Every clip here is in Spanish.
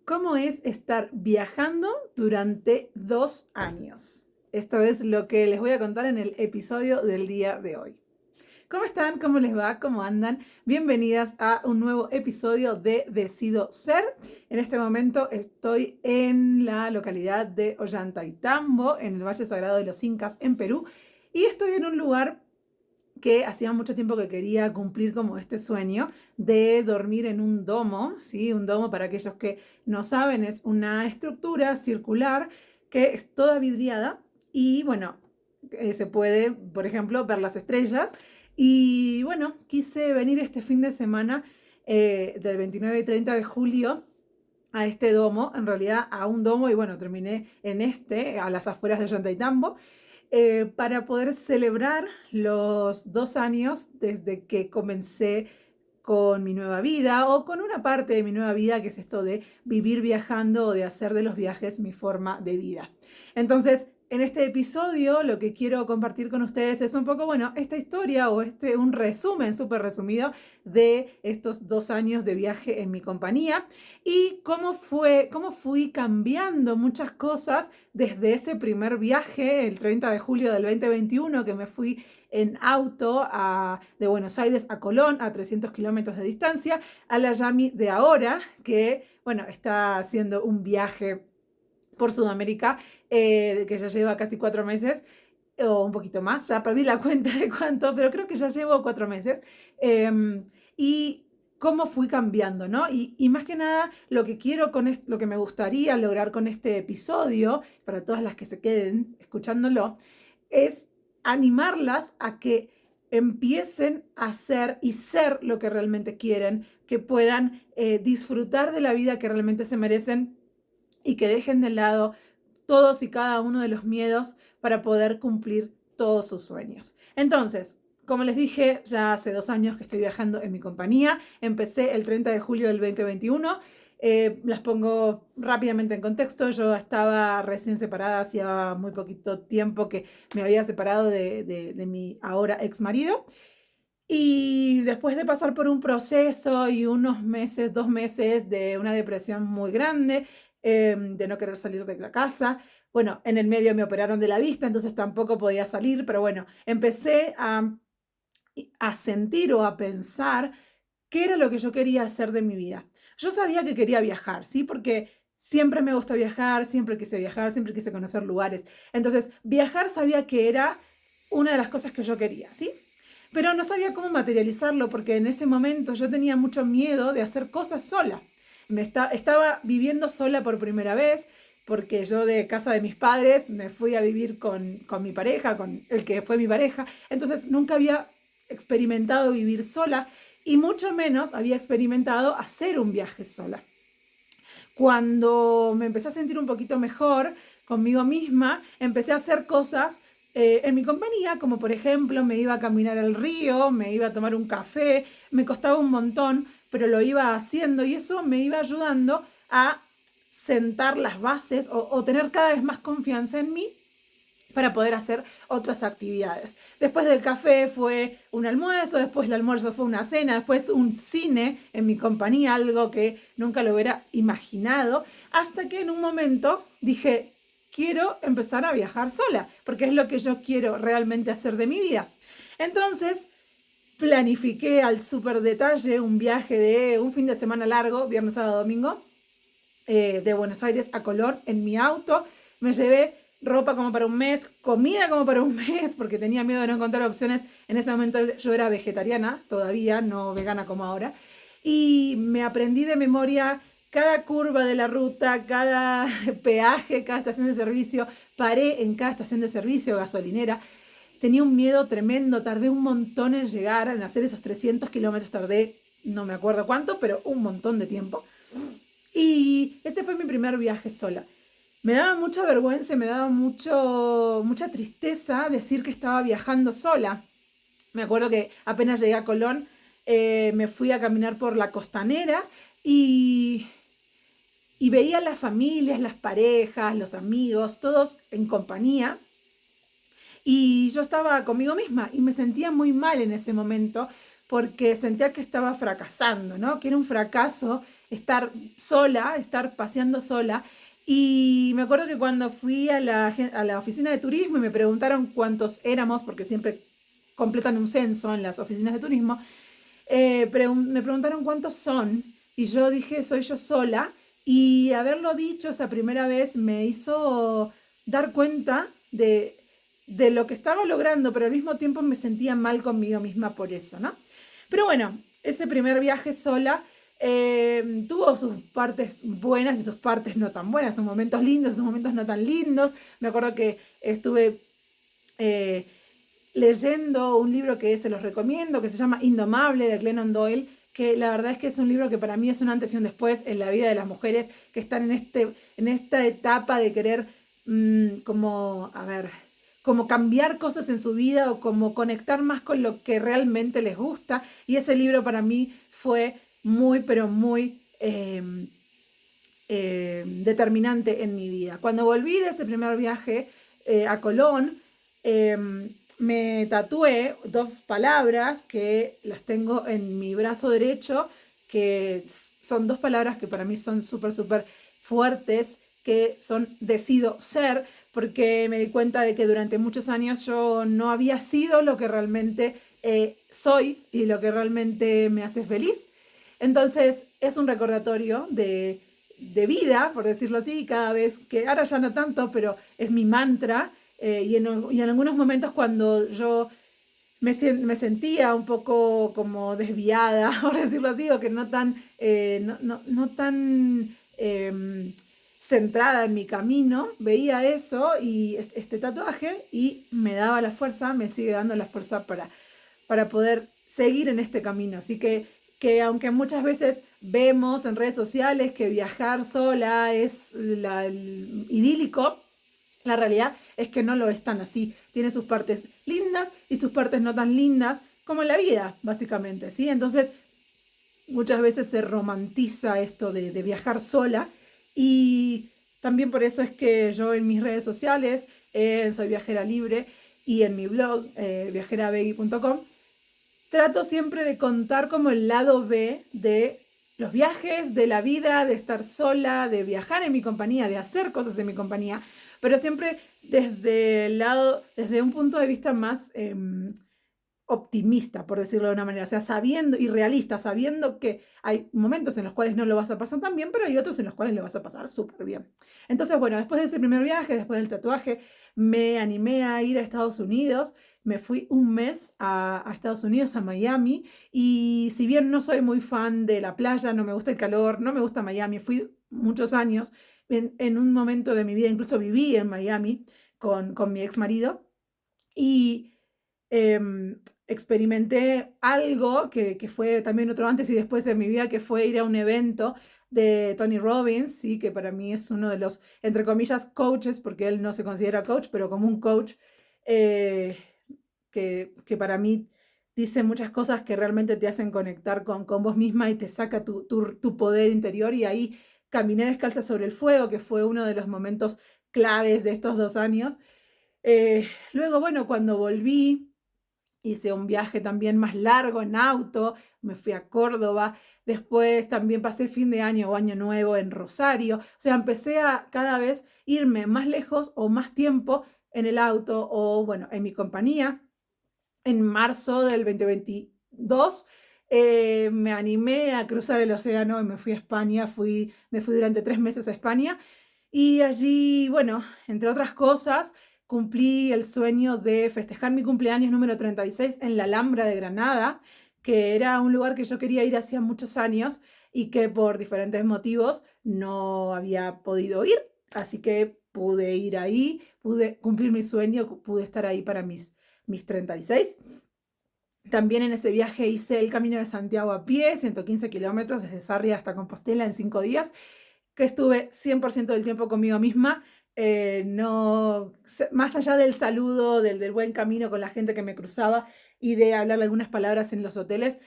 ¿Cómo es estar viajando durante 2 años? Esto es lo que les voy a contar en el episodio del día de hoy. ¿Cómo están? ¿Cómo les va? ¿Cómo andan? Bienvenidas a un nuevo episodio de Decido Ser. En este momento estoy en la localidad de Ollantaytambo, en el Valle Sagrado de los Incas, en Perú, y estoy en un lugar que hacía mucho tiempo que quería cumplir como este sueño de dormir en un domo, ¿sí? Un domo, para aquellos que no saben, es una estructura circular que es toda vidriada y bueno, se puede, por ejemplo, ver las estrellas. Y bueno, quise venir este fin de semana del 29 y 30 de julio a este domo, en realidad a un domo, y bueno, terminé en a las afueras de Ollantaytambo, para poder celebrar los 2 años desde que comencé con mi nueva vida o con una parte de mi nueva vida, que es esto de vivir viajando o de hacer de los viajes mi forma de vida. Entonces, en este episodio lo que quiero compartir con ustedes es un poco, bueno, esta historia o un resumen súper resumido de estos 2 años de viaje en mi compañía y cómo fui cambiando muchas cosas desde ese primer viaje, el 30 de julio del 2021, que me fui en auto de Buenos Aires a Colón, a 300 kilómetros de distancia, a la Yami de ahora, que, bueno, está haciendo un viaje por Sudamérica, que ya lleva casi 4 meses, o un poquito más, ya perdí la cuenta de cuánto, pero creo que ya llevo 4 meses. Y cómo fui cambiando, ¿no? Y más que nada, lo que quiero lo que me gustaría lograr con este episodio, para todas las que se queden escuchándolo, es animarlas a que empiecen a hacer y ser lo que realmente quieren, que puedan disfrutar de la vida que realmente se merecen y que dejen de lado todos y cada uno de los miedos para poder cumplir todos sus sueños. Entonces, como les dije, ya hace 2 años que estoy viajando en mi compañía. Empecé el 30 de julio del 2021. Las pongo rápidamente en contexto. Yo estaba recién separada, hacía muy poquito tiempo que me había separado de mi ahora ex marido. Y después de pasar por un proceso y unos meses, 2 meses de una depresión muy grande, de no querer salir de la casa, bueno, en el medio me operaron de la vista, entonces tampoco podía salir, pero bueno, empecé a sentir o a pensar qué era lo que yo quería hacer de mi vida. Yo sabía que quería viajar, ¿sí? Porque siempre me gustó viajar, siempre quise conocer lugares. Entonces, viajar sabía que era una de las cosas que yo quería, ¿sí? Pero no sabía cómo materializarlo porque en ese momento yo tenía mucho miedo de hacer cosas sola. Estaba viviendo sola por primera vez porque yo de casa de mis padres me fui a vivir con mi pareja, con el que fue mi pareja. Entonces nunca había experimentado vivir sola y mucho menos había experimentado hacer un viaje sola. Cuando me empecé a sentir un poquito mejor conmigo misma, empecé a hacer cosas en mi compañía, como por ejemplo me iba a caminar al río, me iba a tomar un café, me costaba un montón, pero lo iba haciendo y eso me iba ayudando a sentar las bases o tener cada vez más confianza en mí para poder hacer otras actividades. Después del café fue un almuerzo, después del almuerzo fue una cena, después un cine en mi compañía, algo que nunca lo hubiera imaginado, hasta que en un momento dije, quiero empezar a viajar sola, porque es lo que yo quiero realmente hacer de mi vida. Entonces, planifiqué al súper detalle un viaje de un fin de semana largo, viernes, sábado, domingo, de Buenos Aires a Colón en mi auto. Me llevé ropa como para un mes, comida como para un mes, porque tenía miedo de no encontrar opciones. En ese momento yo era vegetariana todavía, no vegana como ahora. Y me aprendí de memoria cada curva de la ruta, cada peaje, cada estación de servicio. Paré en cada estación de servicio, gasolinera. Tenía un miedo tremendo, tardé un montón en llegar, en hacer esos 300 kilómetros, tardé no me acuerdo cuánto, pero un montón de tiempo. Y ese fue mi primer viaje sola. Me daba mucha vergüenza, mucha tristeza decir que estaba viajando sola. Me acuerdo que apenas llegué a Colón, me fui a caminar por la costanera y, y veía las familias, las parejas, los amigos, todos en compañía. Y yo estaba conmigo misma y me sentía muy mal en ese momento porque sentía que estaba fracasando, ¿no? Que era un fracaso estar sola, estar paseando sola. Y me acuerdo que cuando fui a la oficina de turismo y me preguntaron cuántos éramos, porque siempre completan un censo en las oficinas de turismo, me preguntaron cuántos son y yo dije, soy yo sola. Y haberlo dicho esa primera vez me hizo dar cuenta de lo que estaba logrando, pero al mismo tiempo me sentía mal conmigo misma por eso, ¿no? Pero bueno, ese primer viaje sola tuvo sus partes buenas y sus partes no tan buenas, sus momentos lindos, sus momentos no tan lindos. Me acuerdo que estuve eh, leyendo un libro que se los recomiendo, que se llama Indomable, de Glennon Doyle, que la verdad es que es un libro que para mí es un antes y un después en la vida de las mujeres que están en esta etapa de querer como, a ver, como cambiar cosas en su vida o como conectar más con lo que realmente les gusta. Y ese libro para mí fue muy, pero muy determinante en mi vida. Cuando volví de ese primer viaje a Colón, eh, me tatué dos palabras que las tengo en mi brazo derecho, que son dos palabras que para mí son súper, súper fuertes, que son decido ser, porque me di cuenta de que durante muchos años yo no había sido lo que realmente soy y lo que realmente me hace feliz. Entonces es un recordatorio de vida, por decirlo así, cada vez que, ahora ya no tanto, pero es mi mantra, y en algunos momentos cuando yo me sentía un poco como desviada, por decirlo así, o que no tan, no tan centrada en mi camino, veía eso y este tatuaje y me daba la fuerza, me sigue dando la fuerza para poder seguir en este camino. Así que aunque muchas veces vemos en redes sociales que viajar sola es el idílico, la realidad es que no lo es tan así. Tiene sus partes lindas y sus partes no tan lindas, como en la vida, básicamente, ¿sí? Entonces, muchas veces se romantiza esto de viajar sola y también por eso es que yo en mis redes sociales, Soy Viajera Libre, y en mi blog, viajerabegui.com, trato siempre de contar como el lado B de los viajes, de la vida, de estar sola, de viajar en mi compañía, de hacer cosas en mi compañía, pero siempre desde un punto de vista más optimista, por decirlo de una manera, o sea, sabiendo y realista, sabiendo que hay momentos en los cuales no lo vas a pasar tan bien, pero hay otros en los cuales lo vas a pasar súper bien. Entonces, bueno, después de ese primer viaje, después del tatuaje, me animé a ir a Estados Unidos. Me fui un mes a Estados Unidos, a Miami, y si bien no soy muy fan de la playa, no me gusta el calor, no me gusta Miami, fui muchos años, en un momento de mi vida incluso viví en Miami con mi ex marido, y experimenté algo que fue también otro antes y después de mi vida, que fue ir a un evento de Tony Robbins, ¿sí? Que para mí es uno de los, entre comillas, coaches, porque él no se considera coach, pero como un coach eh, que para mí dice muchas cosas que realmente te hacen conectar con vos misma y te saca tu poder interior. Y ahí caminé descalza sobre el fuego, que fue uno de los momentos claves de estos 2 años. Luego, bueno, cuando volví, hice un viaje también más largo en auto, me fui a Córdoba, después también pasé fin de año o año nuevo en Rosario, o sea, empecé a cada vez irme más lejos o más tiempo en el auto o bueno, en mi compañía. En marzo del 2022 me animé a cruzar el océano y me fui a España, me fui durante 3 meses a España y allí, bueno, entre otras cosas, cumplí el sueño de festejar mi cumpleaños número 36 en la Alhambra de Granada, que era un lugar que yo quería ir hacía muchos años y que por diferentes motivos no había podido ir. Así que pude ir ahí, pude cumplir mi sueño, pude estar ahí para mis 36. También en ese viaje hice el Camino de Santiago a pie, 115 kilómetros desde Sarria hasta Compostela en 5 días, que estuve 100% del tiempo conmigo misma, no, más allá del saludo, del buen camino con la gente que me cruzaba y de hablarle algunas palabras en los hoteles,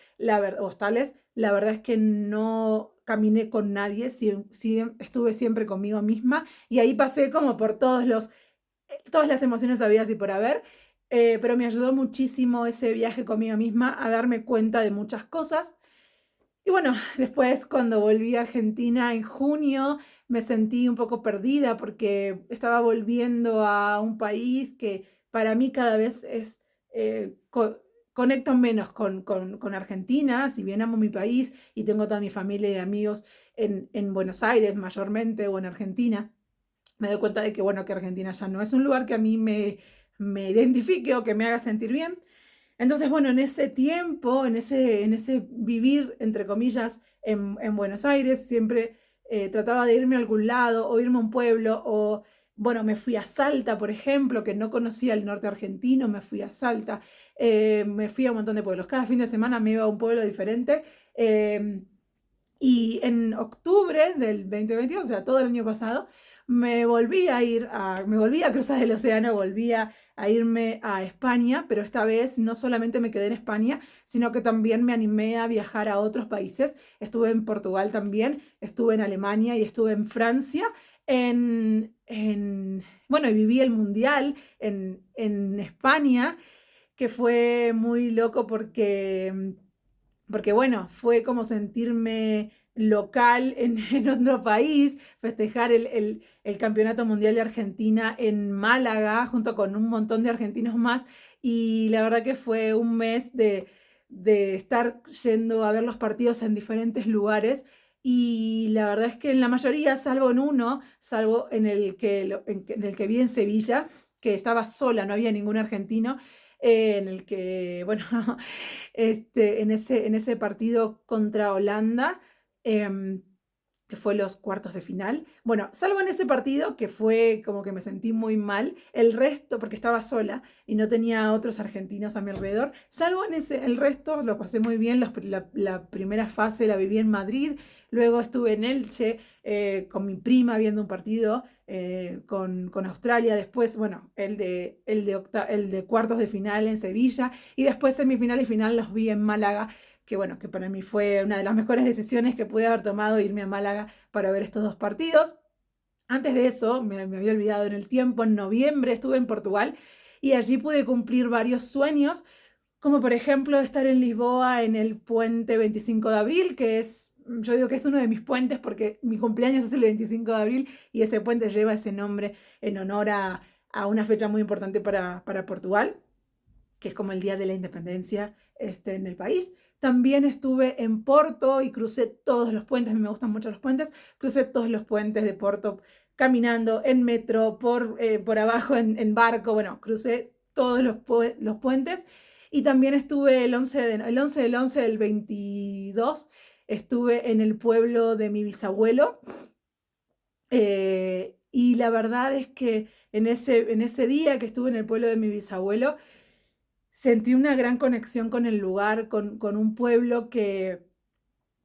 hostales, la verdad es que no caminé con nadie, estuve siempre conmigo misma y ahí pasé como por todas las emociones habidas y por haber, pero me ayudó muchísimo ese viaje conmigo misma a darme cuenta de muchas cosas. Y bueno, después cuando volví a Argentina en junio, me sentí un poco perdida porque estaba volviendo a un país que para mí cada vez es, conecto menos con Argentina, si bien amo mi país y tengo toda mi familia y amigos en Buenos Aires mayormente o en Argentina, me doy cuenta de que, bueno, que Argentina ya no es un lugar que a mí me identifique o que me haga sentir bien. Entonces, bueno, en ese tiempo, en ese vivir, entre comillas, en Buenos Aires, siempre trataba de irme a algún lado o irme a un pueblo o, bueno, me fui a Salta, por ejemplo, que no conocía el norte argentino, me fui a Salta, me fui a un montón de pueblos. Cada fin de semana me iba a un pueblo diferente. Y en octubre del 2022, o sea, todo el año pasado, me volví a cruzar el océano, volví a irme a España, pero esta vez no solamente me quedé en España, sino que también me animé a viajar a otros países. Estuve en Portugal también, estuve en Alemania y estuve en Francia. Bueno, y viví el Mundial en España, que fue muy loco porque bueno, fue como sentirme local en otro país, festejar el Campeonato Mundial de Argentina en Málaga, junto con un montón de argentinos más, y la verdad que fue un mes de estar yendo a ver los partidos en diferentes lugares, y la verdad es que en la mayoría, salvo en uno, salvo en el que vi en Sevilla, que estaba sola, no había ningún argentino, en el que, bueno, en ese partido contra Holanda, em, que fue los cuartos de final. Bueno, salvo en ese partido que fue como que me sentí muy mal, el resto, porque estaba sola y no tenía otros argentinos a mi alrededor, salvo el resto lo pasé muy bien. La primera fase la viví en Madrid, luego estuve en Elche con mi prima viendo un partido con Australia, después, bueno, el de cuartos de final en Sevilla y después semifinal y final los vi en Málaga, que bueno, que para mí fue una de las mejores decisiones que pude haber tomado, irme a Málaga para ver estos dos partidos. Antes de eso, me había olvidado en el tiempo, en noviembre estuve en Portugal y allí pude cumplir varios sueños, como por ejemplo estar en Lisboa en el puente 25 de abril, yo digo que es uno de mis puentes porque mi cumpleaños es el 25 de abril y ese puente lleva ese nombre en honor a una fecha muy importante para Portugal, que es como el Día de la Independencia en el país. También estuve en Porto y crucé todos los puentes, a mí me gustan mucho los puentes, crucé todos los puentes de Porto caminando, en metro, por abajo, en barco, bueno, crucé todos los puentes. Y también estuve el 11 del 11 del 22, estuve en el pueblo de mi bisabuelo, y la verdad es que en ese día que estuve en el pueblo de mi bisabuelo, sentí una gran conexión con el lugar, con un pueblo que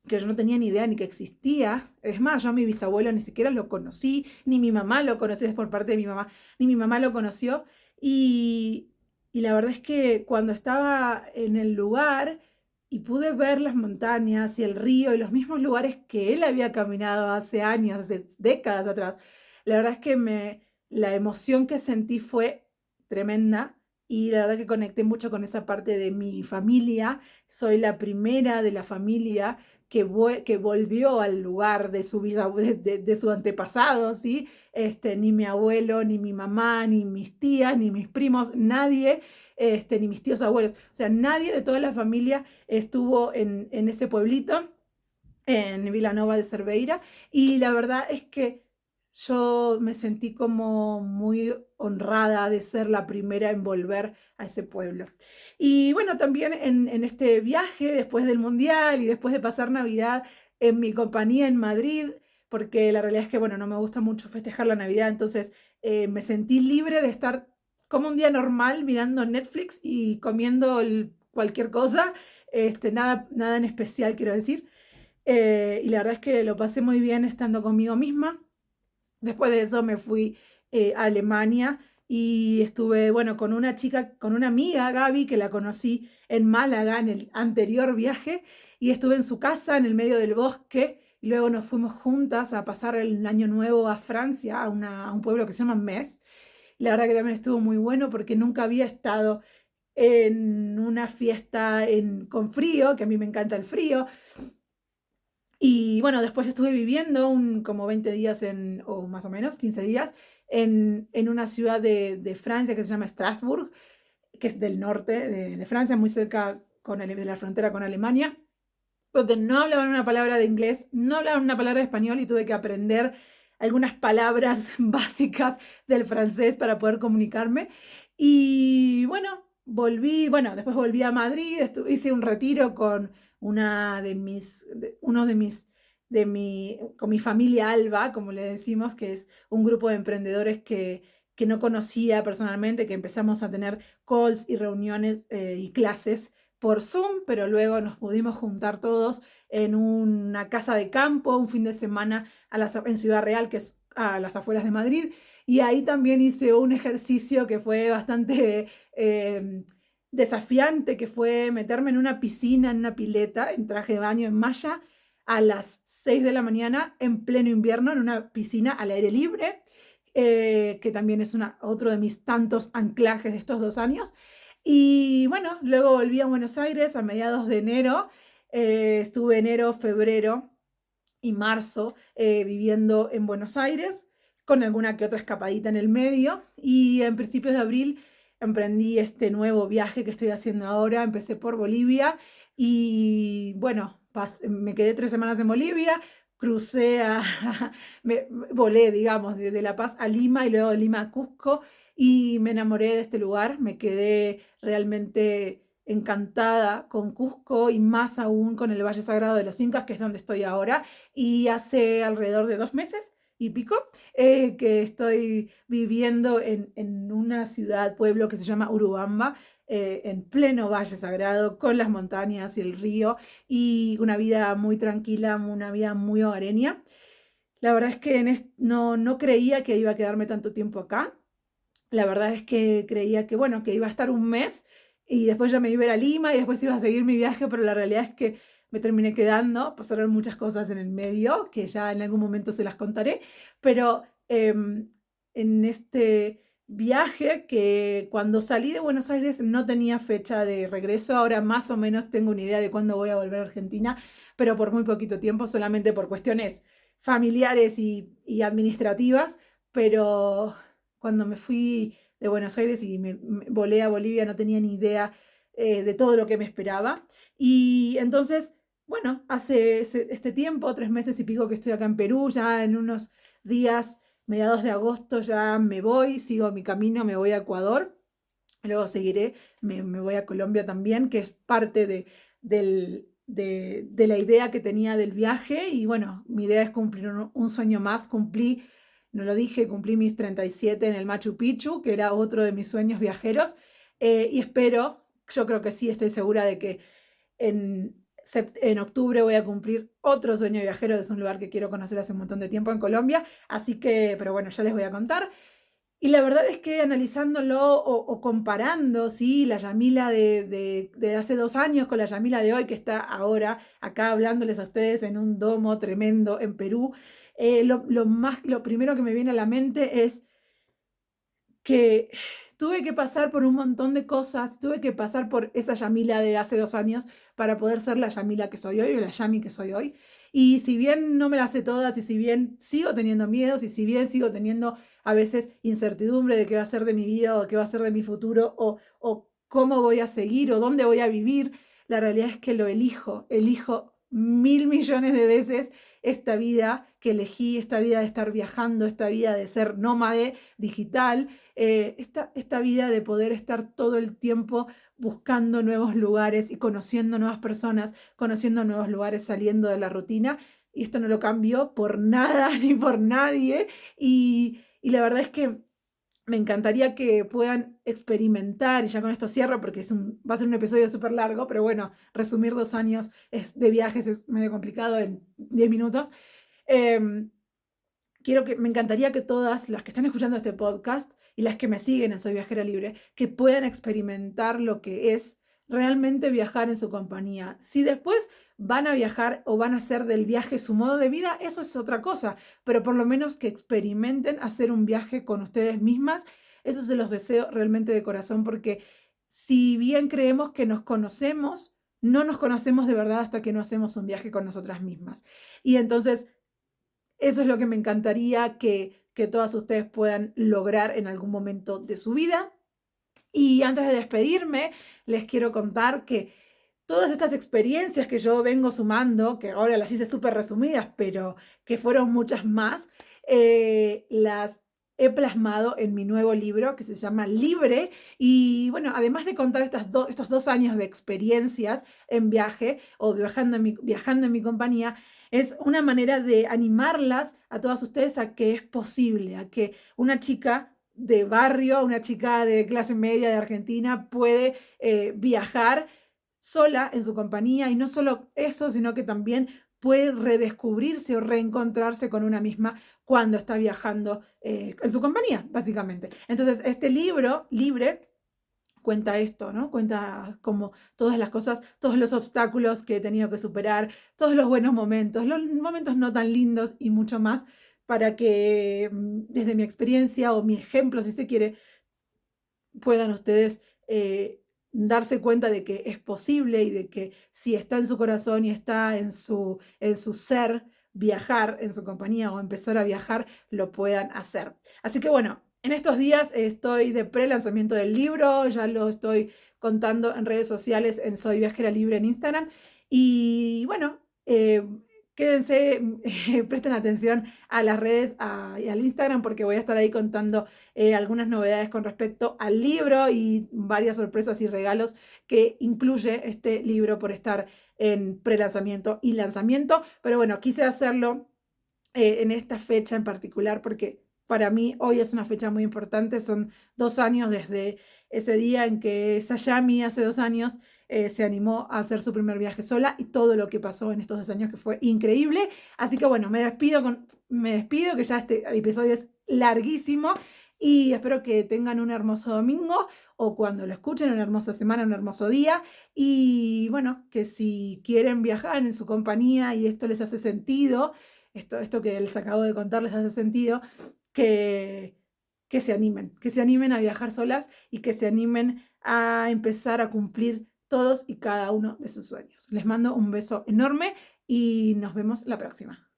yo no tenía ni idea ni que existía. Es más, yo a mi bisabuelo ni siquiera lo conocí, ni mi mamá lo conoció, es por parte de mi mamá, ni mi mamá lo conoció. Y, y la verdad es que cuando estaba en el lugar y pude ver las montañas y el río y los mismos lugares que él había caminado hace años, hace décadas atrás, la verdad es que la emoción que sentí fue tremenda. Y la verdad que conecté mucho con esa parte de mi familia. Soy la primera de la familia que volvió al lugar de su antepasado, ¿sí? Ni mi abuelo, ni mi mamá, ni mis tías, ni mis primos, nadie, ni mis tíos abuelos, o sea, nadie de toda la familia estuvo en ese pueblito, en Vilanova de Cerveira, y la verdad es que yo me sentí como muy honrada de ser la primera en volver a ese pueblo. Y bueno, también en este viaje, después del Mundial y después de pasar Navidad en mi compañía en Madrid, porque la realidad es que, bueno, no me gusta mucho festejar la Navidad, entonces me sentí libre de estar como un día normal mirando Netflix y comiendo cualquier cosa, nada en especial, quiero decir. Y la verdad es que lo pasé muy bien estando conmigo misma. Después de eso me fui a Alemania y estuve, bueno, con una chica, con una amiga, Gaby, que la conocí en Málaga en el anterior viaje, y estuve en su casa en el medio del bosque, y luego nos fuimos juntas a pasar el año nuevo a Francia, a un pueblo que se llama Metz. La verdad que también estuvo muy bueno porque nunca había estado en una fiesta con frío, que a mí me encanta el frío, Y bueno, después estuve viviendo como 20 días o más o menos 15 días en una ciudad de Francia que se llama Strasbourg, que es del norte de Francia, muy cerca de la frontera con Alemania, donde no hablaban una palabra de inglés, no hablaban una palabra de español y tuve que aprender algunas palabras básicas del francés para poder comunicarme. Y bueno, después volví a Madrid, hice un retiro con con mi familia Alba, como le decimos, que es un grupo de emprendedores que no conocía personalmente, que empezamos a tener calls y reuniones y clases por Zoom, pero luego nos pudimos juntar todos en una casa de campo un fin de semana en Ciudad Real, que es a las afueras de Madrid, y ahí también hice un ejercicio que fue bastante desafiante, que fue meterme en una piscina, en una pileta, en traje de baño en malla, a las 6 de la mañana, en pleno invierno, en una piscina al aire libre, que también es otro de mis tantos anclajes de estos 2 años. Y bueno, luego volví a Buenos Aires a mediados de enero. Estuve enero, febrero y marzo viviendo en Buenos Aires, con alguna que otra escapadita en el medio. Y en principios de abril emprendí este nuevo viaje que estoy haciendo ahora. Empecé por Bolivia y bueno, me quedé 3 semanas en Bolivia. Volé, digamos, de La Paz a Lima y luego de Lima a Cusco, y me enamoré de este lugar, me quedé realmente encantada con Cusco y más aún con el Valle Sagrado de los Incas, que es donde estoy ahora, y hace alrededor de 2 meses y pico que estoy viviendo en una ciudad, pueblo que se llama Urubamba, en pleno Valle Sagrado, con las montañas y el río, y una vida muy tranquila, una vida muy hogareña. La verdad es que no creía que iba a quedarme tanto tiempo acá. La verdad es que creía que, bueno, que iba a estar un mes y después ya me iba a ir a Lima y después iba a seguir mi viaje, pero la realidad es que me terminé quedando, pasaron muchas cosas en el medio, que ya en algún momento se las contaré, pero en este viaje, que cuando salí de Buenos Aires no tenía fecha de regreso, ahora más o menos tengo una idea de cuándo voy a volver a Argentina, pero por muy poquito tiempo, solamente por cuestiones familiares y administrativas, pero cuando me fui de Buenos Aires y me volé a Bolivia no tenía ni idea de todo lo que me esperaba. Y entonces, bueno, hace este tiempo, 3 meses y pico que estoy acá en Perú, ya en unos días, mediados de agosto, ya me voy, sigo mi camino, me voy a Ecuador, luego seguiré, me voy a Colombia también, que es parte de la idea que tenía del viaje. Y bueno, mi idea es cumplir un sueño más. No lo dije, cumplí mis 37 en el Machu Picchu, que era otro de mis sueños viajeros, y espero, yo creo que sí, estoy segura de que en octubre voy a cumplir otro sueño viajero. Es un lugar que quiero conocer hace un montón de tiempo en Colombia, así que, pero bueno, ya les voy a contar. Y la verdad es que analizándolo o comparando, ¿sí? La Yamila de hace 2 años con la Yamila de hoy, que está ahora acá hablándoles a ustedes en un domo tremendo en Perú, lo primero que me viene a la mente es que tuve que pasar por un montón de cosas, tuve que pasar por esa Yamila de hace 2 años para poder ser la Yamila que soy hoy, o la Yami que soy hoy. Y si bien no me las sé todas, y si bien sigo teniendo miedos, y si bien sigo teniendo a veces incertidumbre de qué va a ser de mi vida, o qué va a ser de mi futuro, o cómo voy a seguir, o dónde voy a vivir, la realidad es que lo elijo 1.000 millones de veces esta vida que elegí, esta vida de estar viajando, esta vida de ser nómade digital, esta vida de poder estar todo el tiempo buscando nuevos lugares y conociendo nuevas personas, conociendo nuevos lugares, saliendo de la rutina. Y esto no lo cambio por nada ni por nadie. Y la verdad es que me encantaría que puedan experimentar, y ya con esto cierro porque va a ser un episodio súper largo, pero bueno, resumir 2 años de viajes es medio complicado en 10 minutos. Eh, me encantaría que todas las que están escuchando este podcast y las que me siguen en Soy Viajera Libre, que puedan experimentar lo que es realmente viajar en su compañía. Si después van a viajar o van a hacer del viaje su modo de vida, eso es otra cosa, pero por lo menos que experimenten hacer un viaje con ustedes mismas. Eso se los deseo realmente de corazón, porque si bien creemos que nos conocemos, no nos conocemos de verdad hasta que no hacemos un viaje con nosotras mismas. Y entonces, eso es lo que me encantaría que todas ustedes puedan lograr en algún momento de su vida. Y antes de despedirme, les quiero contar que todas estas experiencias que yo vengo sumando, que ahora las hice súper resumidas, pero que fueron muchas más, las he plasmado en mi nuevo libro que se llama Libre. Y bueno, además de contar estos 2 años de experiencias en viaje o viajando en mi compañía, es una manera de animarlas a todas ustedes a que es posible, a que una chica de barrio, una chica de clase media de Argentina puede viajar sola en su compañía, y no solo eso, sino que también puede redescubrirse o reencontrarse con una misma cuando está viajando en su compañía, básicamente. Entonces, este libro, Libre, cuenta esto, ¿no? Cuenta como todas las cosas, todos los obstáculos que he tenido que superar, todos los buenos momentos, los momentos no tan lindos y mucho más, para que desde mi experiencia o mi ejemplo, si se quiere, puedan ustedes darse cuenta de que es posible y de que si está en su corazón y está en su ser, viajar en su compañía o empezar a viajar, lo puedan hacer. Así que bueno, en estos días estoy de pre-lanzamiento del libro, ya lo estoy contando en redes sociales, en Soy Viajera Libre en Instagram. Y bueno, quédense, presten atención a las redes y al Instagram, porque voy a estar ahí contando algunas novedades con respecto al libro y varias sorpresas y regalos que incluye este libro por estar en pre-lanzamiento y lanzamiento. Pero bueno, quise hacerlo en esta fecha en particular porque para mí hoy es una fecha muy importante. Son 2 años desde ese día en que Sayami, hace 2 años, se animó a hacer su primer viaje sola, y todo lo que pasó en estos 2 años, que fue increíble. Así que bueno, me despido, que ya este episodio es larguísimo, y espero que tengan un hermoso domingo, o cuando lo escuchen, una hermosa semana, un hermoso día. Y bueno, que si quieren viajar en su compañía y esto les hace sentido, esto que les acabo de contar les hace sentido, que, que se animen a viajar solas y que se animen a empezar a cumplir todos y cada uno de sus sueños. Les mando un beso enorme y nos vemos la próxima.